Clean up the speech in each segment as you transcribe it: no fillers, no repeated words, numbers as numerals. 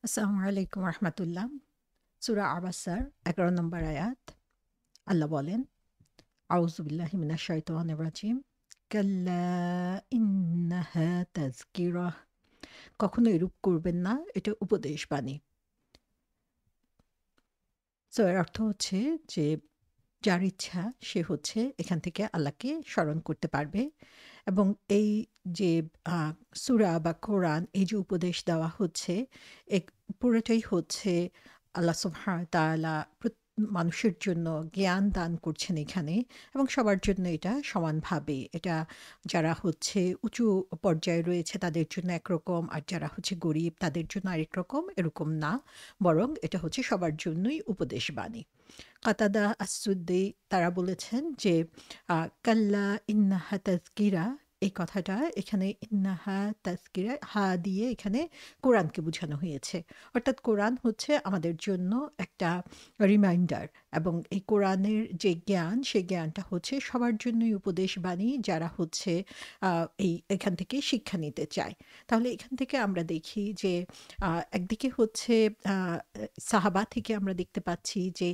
আসসালামু আলাইকুম রহমতুল্লাহ। সূরা আবাসার ১১ নম্বর আয়াত। আল্লাহ বলেন, আউযু বিল্লাহি মিনাশ শাইতানির রাজিম। কাল্লা ইন্নাহা তাযকিরাহ। কখনো এরূপ করবেন না, এটা উপদেশ বাণী। সো এর অর্থ হচ্ছে যে যার ইচ্ছা সে হচ্ছে এখান থেকে আল্লাহকে স্মরণ করতে পারবে এবং এই যে সূরা বা কোরআন এই যে উপদেশ দেওয়া হচ্ছে পুরোটাই হচ্ছে আল্লাহ সুবহানাহু ওয়া তাআলা মানুষের জন্য জ্ঞান দান করছেন এখানে এবং সবার জন্য এটা সমানভাবে এটা যারা হচ্ছে উঁচু পর্যায়ে রয়েছে তাদের জন্য একরকম আর যারা হচ্ছে গরিব তাদের জন্য আরেক রকম এরকম না, বরং এটা হচ্ছে সবার জন্যই উপদেশ বাণী। কাতাদা আস-সুদ্দি তারা বলেছেন যে কাল্লা ইন্নাহা তাযকিরা, এই কথাটা এখানে ইন্নাহা তাযকিরা হা দিয়ে এখানে কোরআনকে বোঝানো হয়েছে। অর্থাৎ কোরআন হচ্ছে আমাদের জন্য একটা রিমাইন্ডার এবং এই কোরআনের যে জ্ঞান সেই জ্ঞানটা হচ্ছে সবার জন্যই উপদেশ বাণী যারা হচ্ছে এখান থেকে শিক্ষা নিতে চায়। তাহলে এখান থেকে আমরা দেখি যে একদিকে হচ্ছে সাহাবা থেকে আমরা দেখতে পাচ্ছি যে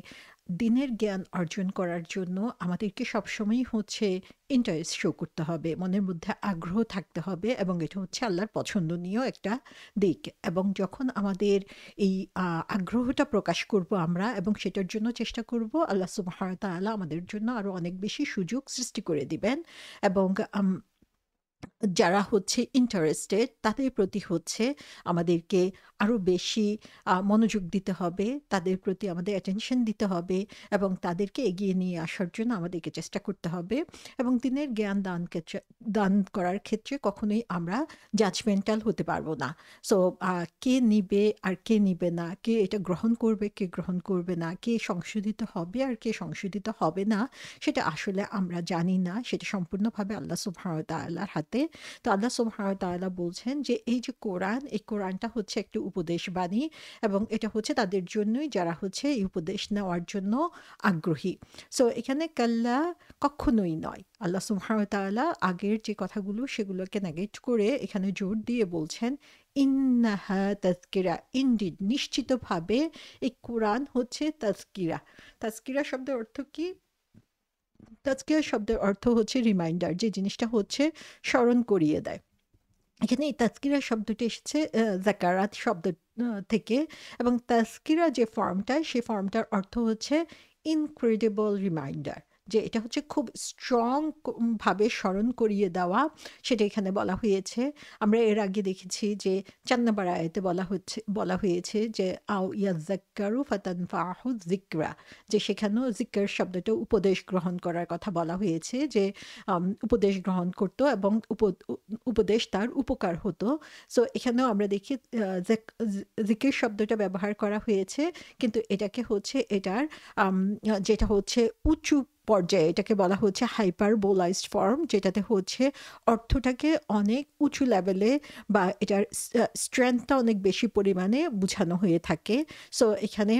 দিনের জ্ঞান অর্জন করার জন্য আমাদেরকে সবসময়ই হচ্ছে ইন্টারেস্ট শো করতে হবে, মনের মধ্যে আগ্রহ থাকতে হবে এবং এটা হচ্ছে আল্লাহর পছন্দনীয় একটা দিক। এবং যখন আমাদের এই আগ্রহটা প্রকাশ করব আমরা এবং সেটার জন্য চেষ্টা করব, আল্লাহ সুবহানাহু ওয়া তাআলা আমাদের জন্য আরও অনেক বেশি সুযোগ সৃষ্টি করে দিবেন এবং যারা হচ্ছে ইন্টারেস্টেড তাদের প্রতি হচ্ছে আমাদেরকে আরও বেশি মনোযোগ দিতে হবে, তাদের প্রতি আমাদের অ্যাটেনশন দিতে হবে এবং তাদেরকে এগিয়ে নিয়ে আসার জন্য আমাদেরকে চেষ্টা করতে হবে এবং দিনের জ্ঞান দান করার ক্ষেত্রে কখনোই আমরা জাজমেন্টাল হতে পারবো না। সো কে নিবে আর কে নিবে না, কে এটা গ্রহণ করবে কে গ্রহণ করবে না, কে সংশোধিত হবে আর কে সংশোধিত হবে না, সেটা আসলে আমরা জানি না, সেটা সম্পূর্ণভাবে আল্লাহ সুবহানাহু ওয়া তাআলার হাতে। তো আল্লাহ সুবহানাহু ওয়া তাআলা বলছেন যে এই যে কোরআন, এই কোরআনটা হচ্ছে একটি উপদেশ বাণী এবং এটা হচ্ছে তাদের জন্যই যারা হচ্ছে এই উপদেশ নেওয়ার জন্য আগ্রহী। সো এখানে কাল্লা কখনোই নয়। আল্লাহ সুবহানাহু ওয়া তাআলা আগের যে কথাগুলো সেগুলোকে নেগেট করে এখানে জোর দিয়ে বলছেন ইন্নাহা তাযকিরা, ইনডিড নিশ্চিতভাবে এই কোরআন হচ্ছে তাযকিরা। তাযকিরা শব্দের অর্থ কি? তাজকিয়া শব্দের অর্থ হচ্ছে রিমাইন্ডার, যে জিনিসটা হচ্ছে স্মরণ করিয়ে দেয়। এখানে এই তাজকিরা শব্দটি এসেছে জাকারাত শব্দ থেকে এবং তাজকিরা যে ফর্মটা সেই ফর্মটার অর্থ হচ্ছে ইনক্রেডিবল রিমাইন্ডার, যে এটা হচ্ছে খুব স্ট্রং ভাবে স্মরণ করিয়ে দেওয়া, সেটা এখানে বলা হয়েছে। আমরা এর আগে দেখেছি যে ৪ নম্বর আয়াতে বলা হয়েছে যে আও ইয়াযাক্কারু ফাতানফাহু যিকরা, যে সেখানেও যিকর শব্দটা উপদেশ গ্রহণ করার কথা বলা হয়েছে, যে উপদেশ গ্রহণ করত এবং উপদেশ তার উপকার হতো। সো এখানেও আমরা দেখি জিকির শব্দটা ব্যবহার করা হয়েছে, কিন্তু এটাকে হচ্ছে এটার যেটা হচ্ছে উঁচু পর্যায়ে, এটাকে বলা হচ্ছে হাইপারবোলাইজড ফর্ম, যেটাতে হচ্ছে অর্থটাকে অনেক উঁচু লেভেলে বা এটার স্ট্রেংথটা অনেক বেশি পরিমাণে বোঝানো হয়ে থাকে। সো এখানে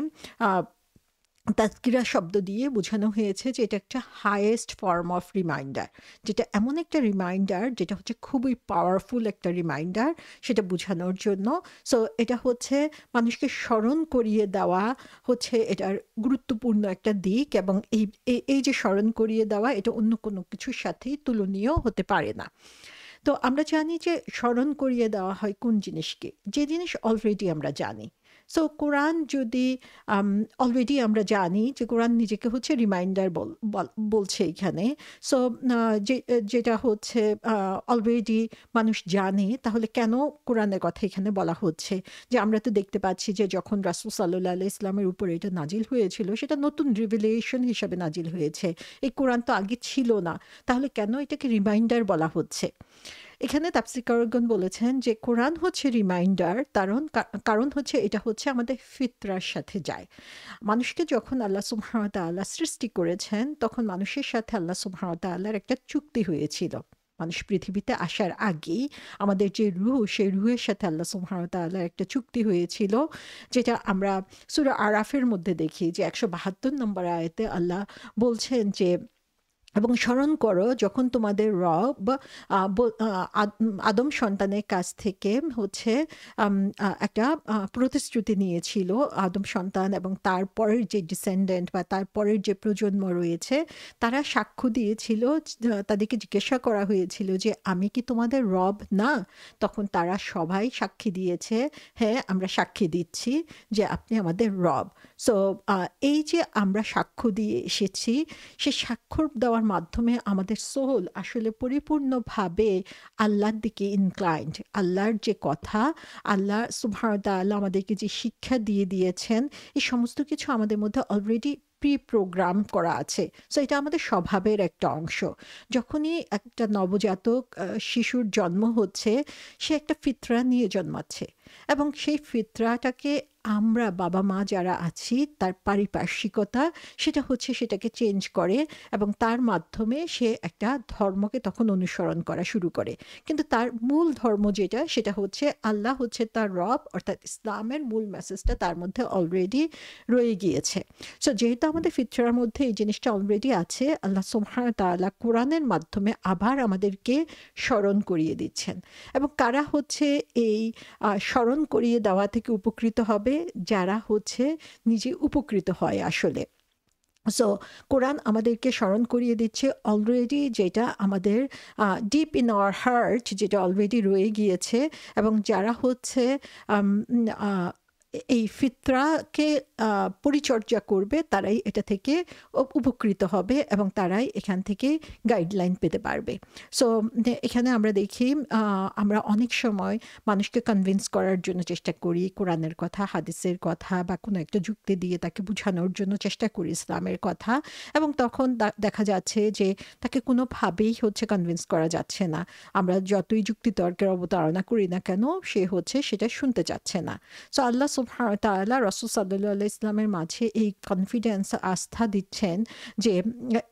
তাজকিরা শব্দ দিয়ে বোঝানো হয়েছে যে এটা একটা হাইয়েস্ট ফর্ম অফ রিমাইন্ডার, যেটা এমন একটা রিমাইন্ডার যেটা হচ্ছে খুবই পাওয়ারফুল একটা রিমাইন্ডার, সেটা বোঝানোর জন্য। সো এটা হচ্ছে মানুষকে স্মরণ করিয়ে দেওয়া হচ্ছে এটার গুরুত্বপূর্ণ একটা দিক এবং এই যে স্মরণ করিয়ে দেওয়া এটা অন্য কোনো কিছুর সাথেই তুলনীয় হতে পারে না। তো আমরা জানি যে স্মরণ করিয়ে দেওয়া হয় কোন জিনিসকে, যে জিনিস অলরেডি আমরা জানি। সো কোরআন যদি অলরেডি আমরা জানি যে কোরআন নিজেকে হচ্ছে রিমাইন্ডার বলছে এখানে। সো যেটা হচ্ছে অলরেডি মানুষ জানে, তাহলে কেন কোরআনের কথা এখানে বলা হচ্ছে? যে আমরা তো দেখতে পাচ্ছি যে যখন রাসূল সাল্লাল্লাহু আলাইহি ইসলামের উপর এটা নাজিল হয়েছিল সেটা নতুন রিভিলেশন হিসাবে নাজিল হয়েছে, এই কোরআন তো আগে ছিল না, তাহলে কেন এটাকে রিমাইন্ডার বলা হচ্ছে? এখানে তাফসীরকারগণ বলেছেন যে কোরআন হচ্ছে রিমাইন্ডার, কারণ হচ্ছে এটা হচ্ছে আমাদের ফিতরার সাথে যায়। মানুষকে যখন আল্লাহ সুবহানাহু ওয়া তাআলা সৃষ্টি করেছেন তখন মানুষের সাথে আল্লাহ সুবহানাহু ওয়া তাআলার একটা চুক্তি হয়েছিল। মানুষ পৃথিবীতে আসার আগেই আমাদের যে রূহ, সেই রূহের সাথে আল্লাহ সুবহানাহু ওয়া তাআলার একটা চুক্তি হয়েছিল, যেটা আমরা সূরা আরাফের মধ্যে দেখি যে ১৭২ নম্বর আয়াতে আল্লাহ বলছেন যে এবং স্মরণ করো যখন তোমাদের রব আদম সন্তানের কাছ থেকে হচ্ছে একটা প্রতিশ্রুতি নিয়েছিল। আদম সন্তান এবং তারপরের যে ডিসেন্ডেন্ট বা তারপরের যে প্রজন্ম রয়েছে তারা সাক্ষ্য দিয়েছিল। তাদেরকে জিজ্ঞাসা করা হয়েছিল যে আমি কি তোমাদের রব না? তখন তারা সবাই সাক্ষী দিয়েছে, হ্যাঁ আমরা সাক্ষী দিচ্ছি যে আপনি আমাদের রব। সো এই যে আমরা সাক্ষ্য দিয়ে এসেছি, সে স্বাক্ষর দেওয়ার মাধ্যমে আমাদের সোল আসলে পরিপূর্ণভাবে আল্লাহর দিকে ইনক্লাইন্ড। আল্লাহর যে কথা, আল্লাহ সুবহানাহু ওয়া তাআলা আমাদেরকে যে শিক্ষা দিয়ে দিয়েছেন, এই সমস্ত কিছু আমাদের মধ্যে অলরেডি প্রোগ্রাম করা আছে। সো এটা আমাদের স্বভাবের একটা অংশ। যখনই একটা নবজাতক শিশুর জন্ম হচ্ছে, সে একটা ফিতরা নিয়ে জন্মাচ্ছে এবং সেই ফিতরাটাকে আমরা বাবা মা যারা আছি তার পারিপার্শ্বিকতা সেটা হচ্ছে সেটাকে চেঞ্জ করে এবং তার মাধ্যমে সে একটা ধর্মকে তখন অনুসরণ করা শুরু করে। কিন্তু তার মূল ধর্ম যেটা, সেটা হচ্ছে আল্লাহ হচ্ছে তার রব, অর্থাৎ ইসলামের মূল মেসেজটা তার মধ্যে অলরেডি রয়ে গিয়েছে। সো যেহেতু আমাদের ফিতরার মধ্যে এই জিনিসটা অলরেডি আছে, আল্লাহ সুবহানাহু ওয়া তাআলা কোরআনের মাধ্যমে আবার আমাদেরকে স্মরণ করিয়ে দিচ্ছেন। এবং কারা হচ্ছে এই স্মরণ করিয়ে দেওয়া থেকে উপকৃত হবে? যারা হচ্ছে নিজে উপকৃত হয় আসলে। সো কোরআন আমাদেরকে স্মরণ করিয়ে দিচ্ছে অলরেডি যেটা আমাদের ডিপ ইন আওয়ার হার্ট, যেটা অলরেডি রয়ে গিয়েছে। এবং যারা হচ্ছে আম, আহ, এই ফিতরাকে পরিচর্যা করবে তারাই এটা থেকে উপকৃত হবে এবং তারাই এখান থেকে গাইডলাইন পেতে পারবে। সো এখানে আমরা দেখি আমরা অনেক সময় মানুষকে কনভিন্স করার জন্য চেষ্টা করি কোরআনের কথা, হাদিসের কথা বা কোনো একটা যুক্তি দিয়ে তাকে বোঝানোর জন্য চেষ্টা করি ইসলামের কথা, এবং তখন দেখা যাচ্ছে যে তাকে কোনোভাবেই হচ্ছে কনভিন্স করা যাচ্ছে না। আমরা যতই যুক্তিতর্কের অবতারণা করি না কেন, সে হচ্ছে সেটা শুনতে চাচ্ছে না। সো আল্লাহ সুবহানাহু ওয়া তাআলা রাসূল সাল্লাল্লাহু আলাইহি ইসলামের মাঝে এই কনফিডেন্স, আস্থা দিচ্ছেন যে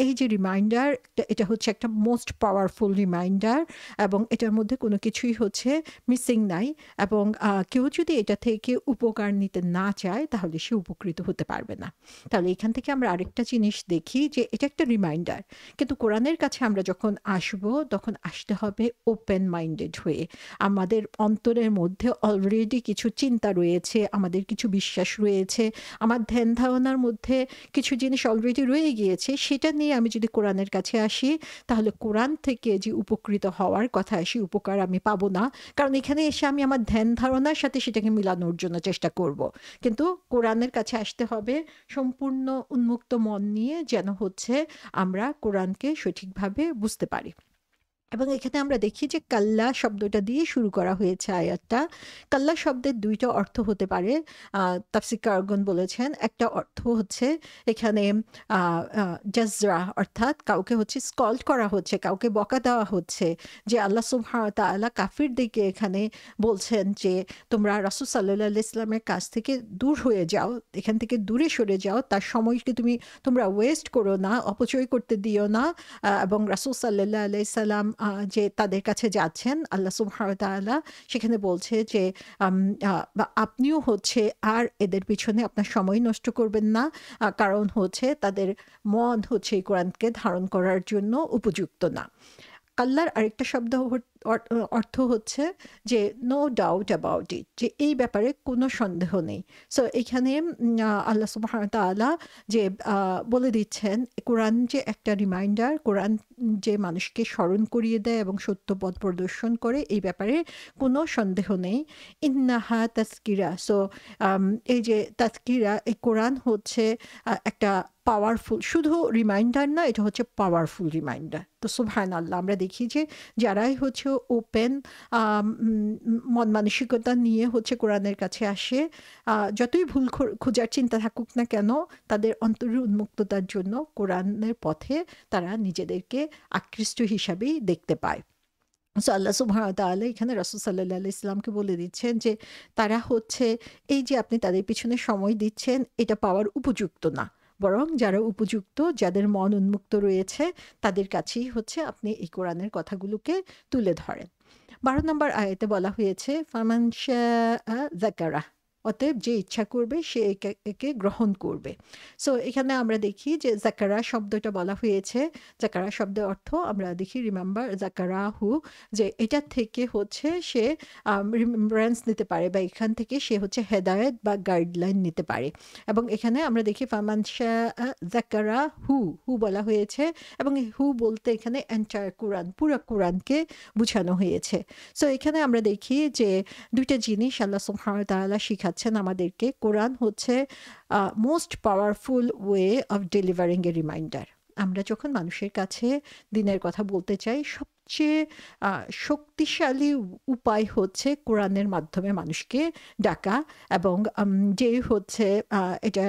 এই যে রিমাইন্ডার, এটা হচ্ছে একটা মোস্ট পাওয়ারফুল রিমাইন্ডার এবং এটার মধ্যে কোনো কিছুই হচ্ছে মিসিং নাই। এবং কেউ যদি এটা থেকে উপকার নিতে না চায় তাহলে সে উপকৃত হতে পারবে না। তাহলে এখান থেকে আমরা আরেকটা জিনিস দেখি যে এটা একটা রিমাইন্ডার, কিন্তু কোরআনের কাছে আমরা যখন আসব তখন আসতে হবে ওপেন মাইন্ডেড হয়ে। আমাদের অন্তরের মধ্যে অলরেডি কিছু চিন্তা রয়েছে, আমাদের কিছু বিশ্বাস রয়েছে, আমার ধ্যান ধারণার মধ্যে কিছু জিনিস অলরেডি রয়ে গিয়েছে। সেটা নিয়ে আমি যদি কোরআনের কাছে আসি তাহলে কোরআন থেকে যে উপকৃত হওয়ার কথা, সেই উপকার আমি পাবো না। কারণ এখানে এসে আমি আমার ধ্যান ধারণার সাথে সেটাকে মিলানোর জন্য চেষ্টা করব। কিন্তু কোরআনের কাছে আসতে হবে সম্পূর্ণ উন্মুক্ত মন নিয়ে, যেন হচ্ছে আমরা কোরআনকে সঠিকভাবে বুঝতে পারি। এবং এখানে আমরা দেখি যে কাল্লা শব্দটা দিয়ে শুরু করা হয়েছে আয়াতটা। কাল্লা শব্দের দুইটা অর্থ হতে পারে, তাফসীরকারগণ বলেছেন। একটা অর্থ হচ্ছে এখানে জাজরা, অর্থাৎ কাউকে হচ্ছে স্কল্ড করা হচ্ছে, কাউকে বকা দেওয়া হচ্ছে। যে আল্লাহ সুবহানাহু ওয়া তাআলা কাফিরদেরকে এখানে বলছেন যে তোমরা রাসূল সাল্লাল্লাহু আলাইহি ওয়াসাল্লামের কাছ থেকে দূর হয়ে যাও, এখান থেকে দূরে সরে যাও, তার সময়কে তোমরা ওয়েস্ট করো না, অপচয় করতে দিও না। এবং রাসূল সাল্লাল্লাহু আলাইহি সাল্লাম যে তাদের কাছে যাচ্ছেন, আল্লাহ সুবহানাহু ওয়া তাআলা সেখানে বলছে যে আপনিও হচ্ছে আর এদের পিছনে আপনার সময় নষ্ট করবেন না, কারণ হচ্ছে তাদের মন হচ্ছে এই কোরআনকে ধারণ করার জন্য উপযুক্ত না। কাল্লার আরেকটা শব্দ অর্থ হচ্ছে যে নো ডাউট অ্যাবাউট ইট, যে এই ব্যাপারে কোনো সন্দেহ নেই। সো এখানে আল্লাহ সুবহানাহু ওয়া তাআলা যে বলে দিচ্ছেন কোরআন যে একটা রিমাইন্ডার, কোরআন যে মানুষকে স্মরণ করিয়ে দেয় এবং সত্য পথ প্রদর্শন করে, এই ব্যাপারে কোনো সন্দেহ নেই। ইন্নাহা তাজকিরা। সো এই যে তাজকিরা, এই কোরআন হচ্ছে একটা পাওয়ারফুল, শুধু রিমাইন্ডার না, এটা হচ্ছে পাওয়ারফুল রিমাইন্ডার। তো সুবহানাল্লাহ, আমরা দেখি যে যারাই হচ্ছে ওপেন মন মানসিকতা নিয়ে হচ্ছে কোরআনের কাছে আসে, যতই ভুল খোঁজার চিন্তা থাকুক না কেন, তাদের অন্তরের উন্মুক্ততার জন্য কোরআনের পথে তারা নিজেদেরকে আকৃষ্ট হিসাবেই দেখতে পায়। সো আল্লাহ সুবহানাহু ওয়া তাআলা এখানে রাসূল সাল্লাল্লাহু আলাইহি ওয়াসাল্লামকে বলে দিচ্ছেন যে তারা হচ্ছে এই যে আপনি তাদের পিছনে সময় দিচ্ছেন, এটা পাওয়ার উপযুক্ত না। বরং যারা উপযুক্ত, যাদের মন উন্মুক্ত রয়েছে, তাদের কাছেই হচ্ছে আপনি এই কোরআনের কথাগুলোকে তুলে ধরেন। 12 নম্বর আয়াতে বলা হয়েছে ফামান শাআ যাকারাহ, অতএব যে ইচ্ছা করবে সে একে গ্রহণ করবে। সো এখানে আমরা দেখি যে জাকারা শব্দটা বলা হয়েছে। জাকারা শব্দের অর্থ আমরা দেখি রিমেম্বার জাকারাহু, যে এটা থেকে হচ্ছে সে রিমেম্বারেন্স নিতে পারে, বা এখান থেকে সে হচ্ছে হেদায়েত বা গাইডলাইন নিতে পারে। এবং এখানে আমরা দেখি ফামান শাআ জাকারা হু, হু বলা হয়েছে, এবং এই হু বলতে এখানে এন্টায়ার কোরআন, পুরো কোরআনকে বুঝানো হয়েছে। সো এখানে আমরা দেখি যে দুইটা জিনিস আল্লাহ সুবহানাহু ওয়া তাআলা শিখাচ্ছেন আমাদেরকে। কোরআন হচ্ছে most powerful way of delivering A reminder. আমরা যখন মানুষের কাছে দিনের কথা বলতে চাই, সবচেয়ে শক্তিশালী উপায় হচ্ছে কোরআনের মাধ্যমে মানুষকে ডাকা, এবং যে হচ্ছে এটা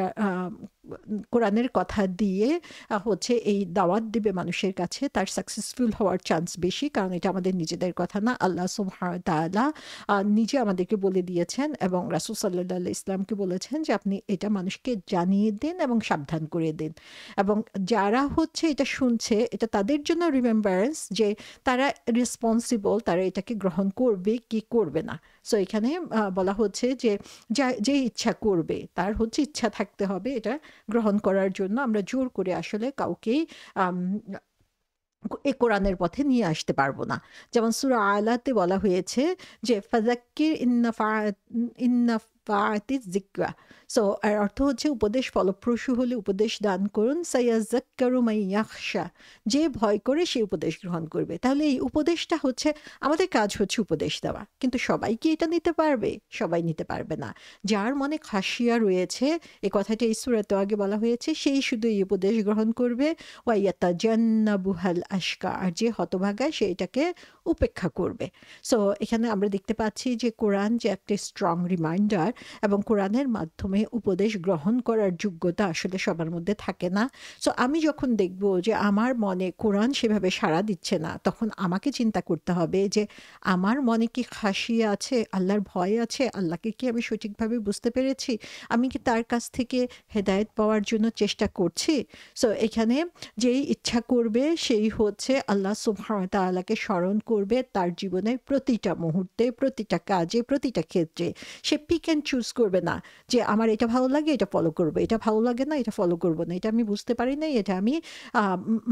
কোরআনের কথা দিয়ে হচ্ছে এই দাওয়াত দিবে মানুষের কাছে, তার সাকসেসফুল হওয়ার চান্স বেশি। কারণ এটা আমাদের নিজেদের কথা না, আল্লাহ সুবহানাহু ওয়া তাআলা নিজে আমাদেরকে বলে দিয়েছেন, এবং রাসূল সাল্লাল্লাহু আলাইহি ইসলামকে বলেছেন যে আপনি এটা মানুষকে জানিয়ে দিন এবং সাবধান করে দিন। এবং যারা হচ্ছে এটা শুনছে, এটা তাদের জন্য রিমেম্বারেন্স যে তারা রেসপন্সিবল, তারা এটাকে গ্রহণ করবে কি করবে না। সো এখানে বলা হচ্ছে যে যে ইচ্ছা করবে তার হচ্ছে ইচ্ছা থাকতে হবে এটা গ্রহণ করার জন্য। আমরা জোর করে আসলে কাউকেই এ কোরআনের পথে নিয়ে আসতে পারবো না। যেমন সূরা আলাতে বলা হয়েছে যে ফাযাক্কির ইন্নাফাআতিয যিকরা। সো এর অর্থ হচ্ছে উপদেশ ফলপ্রসূ হলে উপদেশ দান করুন, সায়াযাক্কারু মান ইয়াখশা, যে ভয় করে সে উপদেশ গ্রহণ করবে। তাহলে এই উপদেশটা হচ্ছে, আমাদের কাজ হচ্ছে উপদেশ দেওয়া, কিন্তু সবাই কি এটা নিতে পারবে? সবাই নিতে পারবে না। যার মনে খাশিয়া রয়েছে, এই কথাটা এই সূরাতে আগে বলা হয়েছে, সেই শুধু এই উপদেশ গ্রহণ করবে। ওয়াইয়াতাজান্নাবুহাল আশকা, আর যে হতভাগা সে এটাকে উপেক্ষা করবে। সো এখানে আমরা দেখতে পাচ্ছি যে কোরআন যে একটা স্ট্রং রিমাইন্ডার, এবং কোরআনের মাধ্যমে উপদেশ গ্রহণ করার যোগ্যতা আসলে সবার মধ্যে থাকে না। সো আমি যখন দেখব যে আমার মনে কোরআন সেভাবে সাড়া দিচ্ছে না, তখন আমাকে চিন্তা করতে হবে যে আমার মনে কি খাশিয়া আছে, আল্লাহর ভয় আছে, আল্লাহকে কি আমি সঠিকভাবে বুঝতে পেরেছি, আমি কি তার কাছ থেকে হেদায়েত পাওয়ার জন্য চেষ্টা করছি। সো এখানে যেই ইচ্ছা করবে সেই হচ্ছে আল্লাহ সুবহানাহু ওয়া তাআলাকে স্মরণ করবে তার জীবনের প্রতিটা মুহূর্তে, প্রতিটা কাজে, প্রতিটা ক্ষেত্রে। সে পিক অ্যান্ড চুজ করবে না যে আমার এটা ভালো লাগে এটা ফলো করবো, এটা ভালো লাগে না এটা ফলো করবো না, এটা আমি বুঝতে পারি না, এটা আমি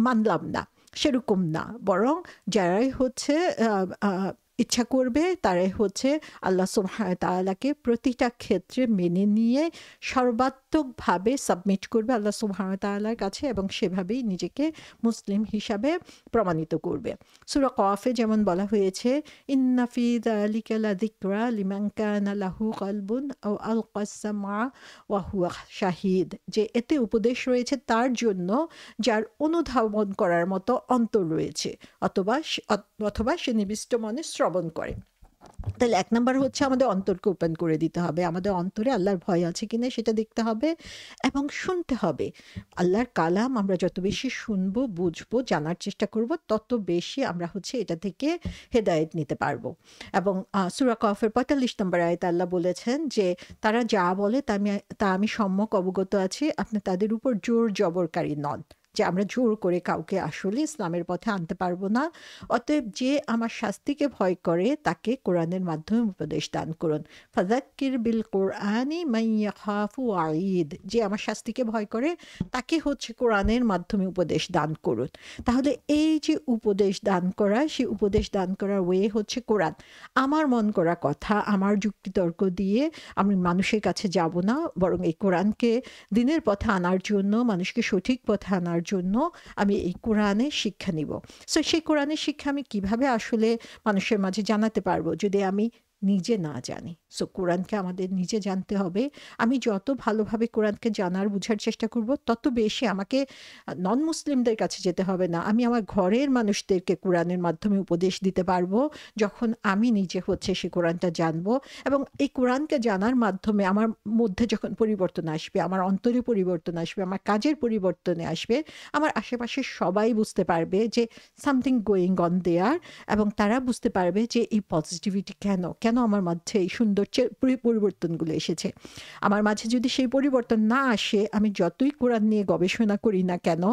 মানলাম না, সেরকম না। বরং যারাই হচ্ছে ইচ্ছা করবে তারাই হচ্ছে আল্লাহ সুবহানাহু ওয়া তাআলাকে প্রতিটা ক্ষেত্রে মেনে নিয়ে সর্বাত্মকভাবে সাবমিট করবে আল্লাহ সুবহানাহু ওয়া তাআলার কাছে, এবং সেভাবেই নিজেকে মুসলিম হিসাবে প্রমাণিত করবে। সূরা কফে যেমন বলা হয়েছে, ইন্না ফি যালিকা লাযিকরা লিমান কানা লাহু কলবুন আও আলকাস সামআ ওয়া হুয়া শাহিদ, যে এতে উপদেশ রয়েছে তার জন্য যার অনুধাবন করার মতো অন্তর রয়েছে, অথবা সে নিবিষ্ট মনে শ্রবণ করে। তাহলে এক নাম্বার হচ্ছে আমাদের অন্তরকে ওপেন করে দিতে হবে, আমাদের অন্তরে আল্লাহর ভয় আছে কিনা সেটা দেখতে হবে, এবং শুনতে হবে। আল্লাহর কালাম আমরা যত বেশি শুনবো, বুঝবো, জানার চেষ্টা করব, তত বেশি আমরা হচ্ছে এটা থেকে হেদায়েত নিতে পারবো। এবং সূরা কফের ৪৫ নম্বর আয়াতে আল্লাহ বলেছেন যে তারা যা বলে তা আমি সম্যক অবগত আছি, আপনি তাদের উপর জোর জবরকারী নন, যে আমরা জোর করে কাউকে আসলে ইসলামের পথে আনতে পারবো না। অতএব যে আমার শাস্তিকে ভয় করে তাকে কোরআনের মাধ্যমে উপদেশ দান করুন। ফাযাক্কির বিল কোরআনি মান ইয়াখাফু ওয়াঈদ, যে আমার শাস্তিকে ভয় করে তাকে হচ্ছে কোরআনের মাধ্যমে উপদেশ দান করুন। তাহলে এই যে উপদেশ দান করা, সেই উপদেশ দান করার ওয়ে হচ্ছে কোরআন। আমার মন করা কথা, আমার যুক্তিতর্ক দিয়ে আমি মানুষের কাছে যাব না, বরং এই কোরআনকে দিনের পথে আনার জন্য, মানুষকে সঠিক পথে আনার জন্য আমি এই কোরআনের শিক্ষা নিব। সো সেই কোরআনের শিক্ষা আমি কিভাবে আসলে মানুষের মাঝে জানাতে পারবো যদি আমি নিজে না জানি? সো কোরআনকে আমাদের নিজে জানতে হবে। আমি যত ভালোভাবে কোরআনকে জানার বুঝার চেষ্টা করব, তত বেশি আমাকে নন মুসলিমদের কাছে যেতে হবে না, আমি আমার ঘরের মানুষদেরকে কোরআনের মাধ্যমে উপদেশ দিতে পারবো, যখন আমি নিজে হচ্ছে সে কোরআনটা জানবো। এবং এই কোরআনকে জানার মাধ্যমে আমার মধ্যে যখন পরিবর্তন আসবে, আমার অন্তরে পরিবর্তন আসবে, আমার কাজের পরিবর্তনে আসবে, আমার আশেপাশে সবাই বুঝতে পারবে যে সামথিং গোয়িং অন দেয়ার, এবং তারা বুঝতে পারবে যে এই পজিটিভিটি কেন আমার মাঝে এই সৌন্দর্যের পরিবর্তনগুলো এসেছে। আমার মাঝে যদি সেই পরিবর্তন না আসে, আমি যতই কোরআন নিয়ে গবেষণা করি না কেন,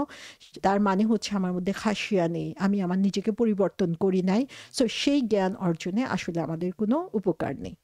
তার মানে হচ্ছে আমার মধ্যে খাশিয়া নেই, আমি নিজেকে পরিবর্তন করি নাই। সো সেই জ্ঞান অর্জনে আসলে আমাদের কোনো উপকার নেই।